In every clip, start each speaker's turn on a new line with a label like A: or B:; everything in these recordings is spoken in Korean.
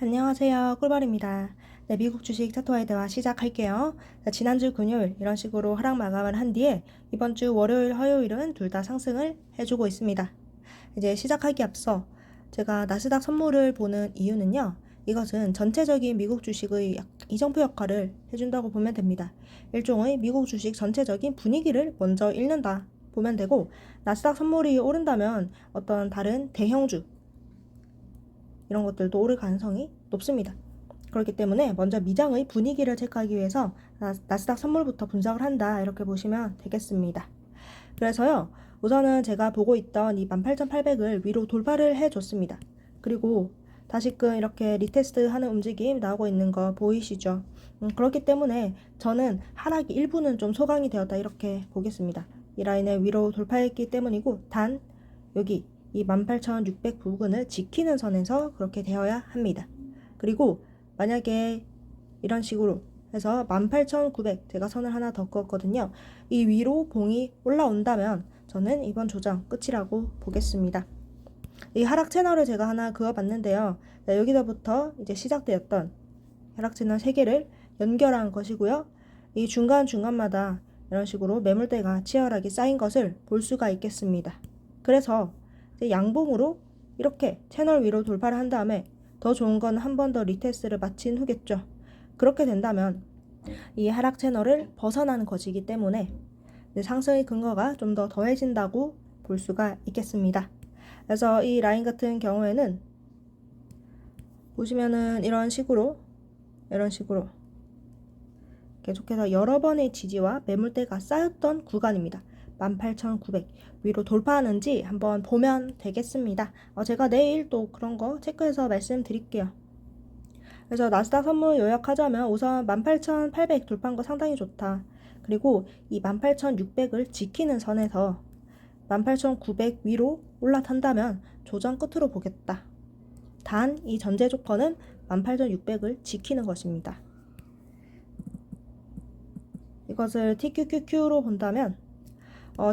A: 안녕하세요. 꿀벌입니다. 네, 미국 주식 차트와의 대화 시작할게요. 지난주 금요일 이런 식으로 하락 마감을 한 뒤에 이번 주 월요일, 화요일은 둘 다 상승을 해주고 있습니다. 이제 시작하기 앞서 제가 나스닥 선물을 보는 이유는요. 이것은 전체적인 미국 주식의 이정표 역할을 해준다고 보면 됩니다. 일종의 미국 주식 전체적인 분위기를 먼저 읽는다 보면 되고, 나스닥 선물이 오른다면 어떤 다른 대형주 이런 것들도 오를 가능성이 높습니다. 그렇기 때문에 먼저 미장의 분위기를 체크하기 위해서 나스닥 선물부터 분석을 한다, 이렇게 보시면 되겠습니다. 그래서요, 우선은 제가 보고 있던 이 18,800을 위로 돌파를 해줬습니다. 그리고 다시금 이렇게 리테스트 하는 움직임 나오고 있는 거 보이시죠? 그렇기 때문에 저는 하락이 일부는 좀 소강이 되었다, 이렇게 보겠습니다. 이 라인을 위로 돌파했기 때문이고, 단 여기 이 18,600 부근을 지키는 선에서 그렇게 되어야 합니다. 그리고 만약에 이런 식으로 해서 18,900 제가 선을 하나 더 그었거든요. 이 위로 봉이 올라온다면 저는 이번 조정 끝이라고 보겠습니다. 이 하락 채널을 제가 하나 그어봤는데요. 여기서부터 이제 시작되었던 하락 채널 3개를 연결한 것이고요. 이 중간중간마다 이런 식으로 매물대가 치열하게 쌓인 것을 볼 수가 있겠습니다. 그래서 양봉으로 이렇게 채널 위로 돌파를 한 다음에 더 좋은 건 한 번 더 리테스트를 마친 후겠죠. 그렇게 된다면 이 하락 채널을 벗어나는 것이기 때문에 상승의 근거가 좀 더 더해진다고 볼 수가 있겠습니다. 그래서 이 라인 같은 경우에는 보시면은 이런 식으로 계속해서 여러 번의 지지와 매물대가 쌓였던 구간입니다. 18,900 위로 돌파하는지 한번 보면 되겠습니다. 제가 내일 또 그런 거 체크해서 말씀드릴게요. 그래서 나스닥 선물 요약하자면 우선 18,800 돌파한 거 상당히 좋다. 그리고 이 18,600을 지키는 선에서 18,900 위로 올라탄다면 조정 끝으로 보겠다. 단 이 전제 조건은 18,600을 지키는 것입니다. 이것을 TQQQ로 본다면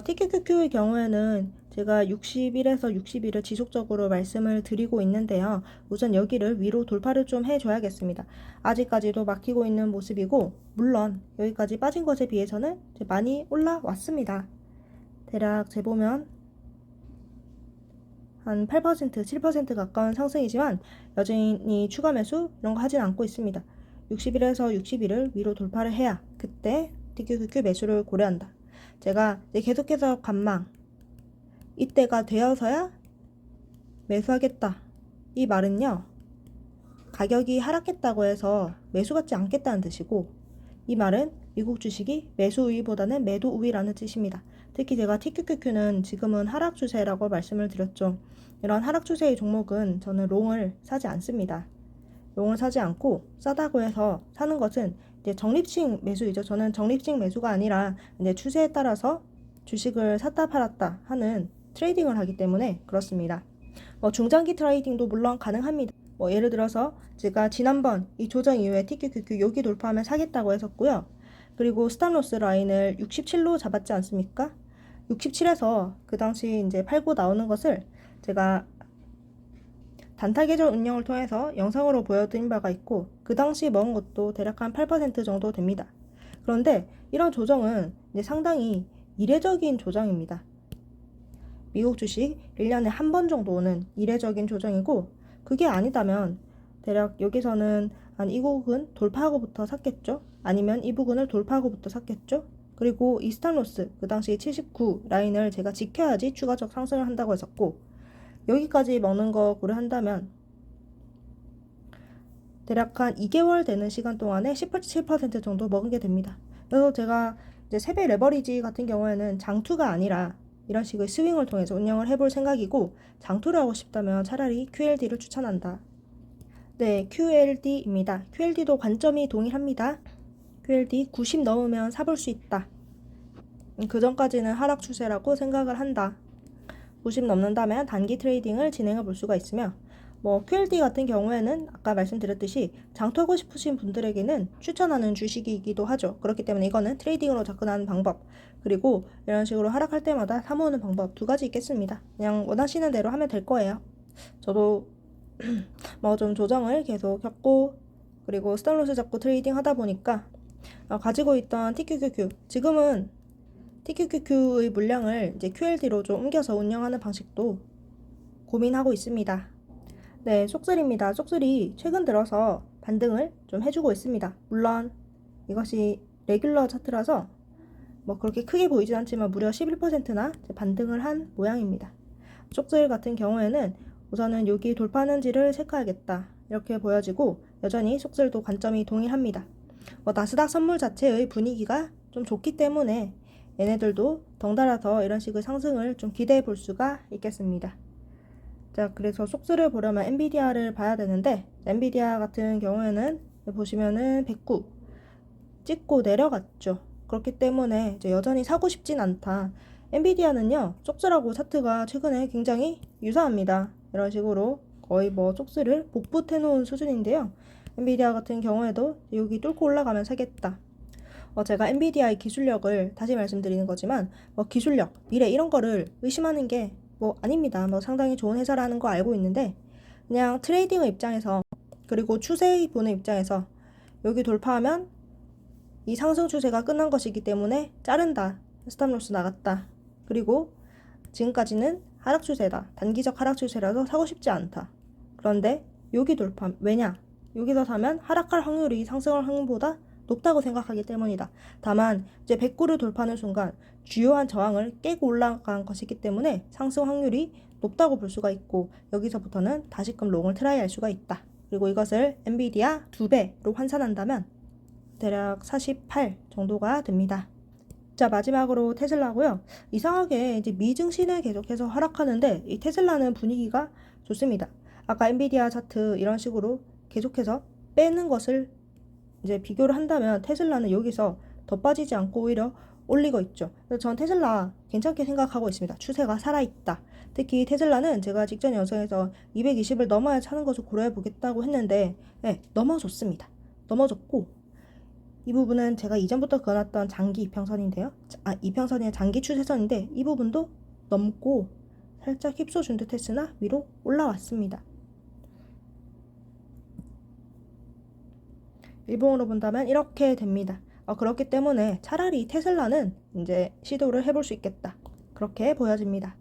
A: TQQQ의 경우에는 제가 60일에서 60일을 지속적으로 말씀을 드리고 있는데요. 우선 여기를 위로 돌파를 좀 해줘야겠습니다. 아직까지도 막히고 있는 모습이고, 물론 여기까지 빠진 것에 비해서는 많이 올라왔습니다. 대략 재보면 한 8%, 7% 가까운 상승이지만 여전히 추가 매수 이런 거 하진 않고 있습니다. 60일에서 60일을 위로 돌파를 해야 그때 TQQQ 매수를 고려한다. 제가 이제 계속해서 관망, 이때가 되어서야 매수하겠다, 이 말은요, 가격이 하락했다고 해서 매수 같지 않겠다는 뜻이고, 이 말은 미국 주식이 매수 우위보다는 매도 우위라는 뜻입니다. 특히 제가 TQQQ는 지금은 하락 추세라고 말씀을 드렸죠. 이런 하락 추세의 종목은 저는 롱을 사지 않습니다. 롱을 사지 않고, 싸다고 해서 사는 것은 이제 적립식 매수이죠. 저는 적립식 매수가 아니라 이제 추세에 따라서 주식을 샀다 팔았다 하는 트레이딩을 하기 때문에 그렇습니다. 중장기 트레이딩도 물론 가능합니다. 예를 들어서 제가 지난번 이 조정 이후에 TQQQ 여기 돌파하면 사겠다고 했었고요. 그리고 스탑로스 라인을 67로 잡았지 않습니까? 67에서 그 당시 이제 팔고 나오는 것을 제가 단타 계정 운영을 통해서 영상으로 보여드린 바가 있고, 그 당시 먹은 것도 대략 한 8% 정도 됩니다. 그런데 이런 조정은 이제 상당히 이례적인 조정입니다. 미국 주식 1년에 한 번 정도 오는 이례적인 조정이고, 그게 아니다면 대략 여기서는 한 이 부분 돌파하고부터 샀겠죠? 아니면 이 부분을 돌파하고부터 샀겠죠? 그리고 이 스탑로스 그 당시 79 라인을 제가 지켜야지 추가적 상승을 한다고 했었고, 여기까지 먹는 거 고려한다면 대략 한 2개월 되는 시간 동안에 17% 정도 먹은 게 됩니다. 그래서 제가 이제 세배 레버리지 같은 경우에는 장투가 아니라 이런 식의 스윙을 통해서 운영을 해볼 생각이고, 장투를 하고 싶다면 차라리 QLD를 추천한다. 네, QLD입니다. QLD도 관점이 동일합니다. QLD 90 넘으면 사볼 수 있다. 그 전까지는 하락 추세라고 생각을 한다. 90 넘는다면 단기 트레이딩을 진행해 볼 수가 있으며, QLD 같은 경우에는 아까 말씀드렸듯이 장투하고 싶으신 분들에게는 추천하는 주식이기도 하죠. 그렇기 때문에 이거는 트레이딩으로 접근하는 방법, 그리고 이런 식으로 하락할 때마다 사모으는 방법 두 가지 있겠습니다. 그냥 원하시는 대로 하면 될 거예요. 저도 뭐 좀 조정을 계속 했고, 그리고 스탑로스 잡고 트레이딩 하다 보니까 가지고 있던 TQQQ, 지금은 TQQQ의 물량을 이제 QLD로 좀 옮겨서 운영하는 방식도 고민하고 있습니다. 네, 속슬입니다. 속슬이 최근 들어서 반등을 좀 해주고 있습니다. 물론 이것이 레귤러 차트라서 뭐 그렇게 크게 보이진 않지만 무려 11%나 반등을 한 모양입니다. 속슬 같은 경우에는 우선은 여기 돌파하는지를 체크하겠다 이렇게 보여지고, 여전히 속슬도 관점이 동일합니다. 나스닥 선물 자체의 분위기가 좀 좋기 때문에 얘네들도 덩달아서 이런 식의 상승을 좀 기대해 볼 수가 있겠습니다. 자, 그래서 속슬을 보려면 엔비디아를 봐야 되는데, 엔비디아 같은 경우에는 보시면은 109 찍고 내려갔죠. 그렇기 때문에 이제 여전히 사고 싶진 않다. 엔비디아는요, 속슬하고 차트가 최근에 굉장히 유사합니다. 이런 식으로 거의 뭐 속슬을 복붙해 놓은 수준인데요. 엔비디아 같은 경우에도 여기 뚫고 올라가면 사겠다. 제가 엔비디아의 기술력을 다시 말씀드리는 거지만, 기술력, 미래 이런 거를 의심하는 게 아닙니다. 상당히 좋은 회사라는 거 알고 있는데, 그냥 트레이딩의 입장에서, 그리고 추세 보는 입장에서 여기 돌파하면 이 상승 추세가 끝난 것이기 때문에 자른다. 스탑로스 나갔다. 그리고 지금까지는 하락 추세다. 단기적 하락 추세라서 사고 싶지 않다. 그런데 여기 돌파, 왜냐? 여기서 사면 하락할 확률이 상승할 확률보다 높다고 생각하기 때문이다. 다만 이제 109를 돌파하는 순간 주요한 저항을 깨고 올라간 것이기 때문에 상승 확률이 높다고 볼 수가 있고, 여기서부터는 다시금 롱을 트라이할 수가 있다. 그리고 이것을 엔비디아 2배로 환산한다면 대략 48 정도가 됩니다. 자, 마지막으로 테슬라고요. 이상하게 이제 미증시는 계속해서 하락하는데 이 테슬라는 분위기가 좋습니다. 아까 엔비디아 차트 이런 식으로 계속해서 빼는 것을 이제 비교를 한다면 테슬라는 여기서 더 빠지지 않고 오히려 올리고 있죠. 그래서 전 테슬라 괜찮게 생각하고 있습니다. 추세가 살아있다. 특히 테슬라는 제가 직전 영상에서 220을 넘어야 차는 것을 고려해 보겠다고 했는데, 네, 넘어졌습니다. 넘어졌고, 이 부분은 제가 이전부터 그어놨던 장기 이평선인데요. 이평선의 장기 추세선인데 이 부분도 넘고 살짝 휩써준 듯 했으나 위로 올라왔습니다. 일봉으로 본다면 이렇게 됩니다. 그렇기 때문에 차라리 테슬라는 이제 시도를 해볼 수 있겠다. 그렇게 보여집니다.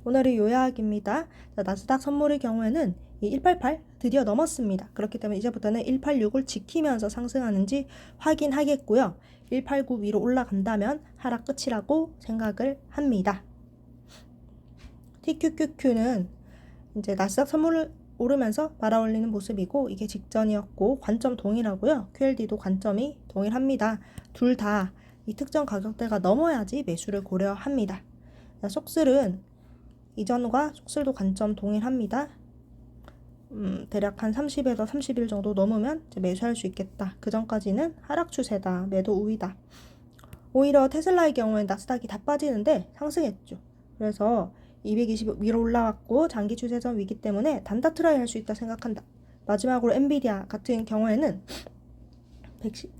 A: 오늘의 요약입니다. 자, 나스닥 선물의 경우에는 이 188 드디어 넘었습니다. 그렇기 때문에 이제부터는 186을 지키면서 상승하는지 확인하겠고요. 189 위로 올라간다면 하락 끝이라고 생각을 합니다. TQQQ는 이제 나스닥 선물을 오르면서 말아올리는 모습이고, 이게 직전이었고 관점 동일하고요. QLD도 관점이 동일합니다. 둘 다 이 특정 가격대가 넘어야지 매수를 고려합니다. 속슬은 이전과 속슬도 관점 동일합니다. 대략 한 30에서 30일 정도 넘으면 이제 매수할 수 있겠다. 그 전까지는 하락 추세다. 매도 우위다. 오히려 테슬라의 경우엔 나스닥이 다 빠지는데 상승했죠. 그래서 220 위로 올라왔고 장기 추세선 위기 때문에 단타 트라이 할 수 있다 생각한다. 마지막으로 엔비디아 같은 경우에는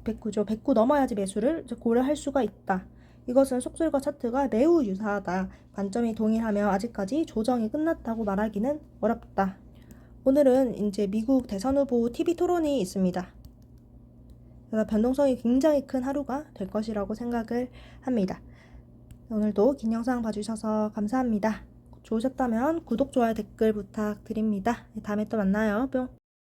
A: 109죠. 109 넘어야지 매수를 고려할 수가 있다. 이것은 속슬과 차트가 매우 유사하다. 관점이 동일하며 아직까지 조정이 끝났다고 말하기는 어렵다. 오늘은 이제 미국 대선 후보 TV 토론이 있습니다. 그래서 변동성이 굉장히 큰 하루가 될 것이라고 생각을 합니다. 오늘도 긴 영상 봐주셔서 감사합니다. 좋으셨다면 구독, 좋아요, 댓글 부탁드립니다. 다음에 또 만나요. 뿅.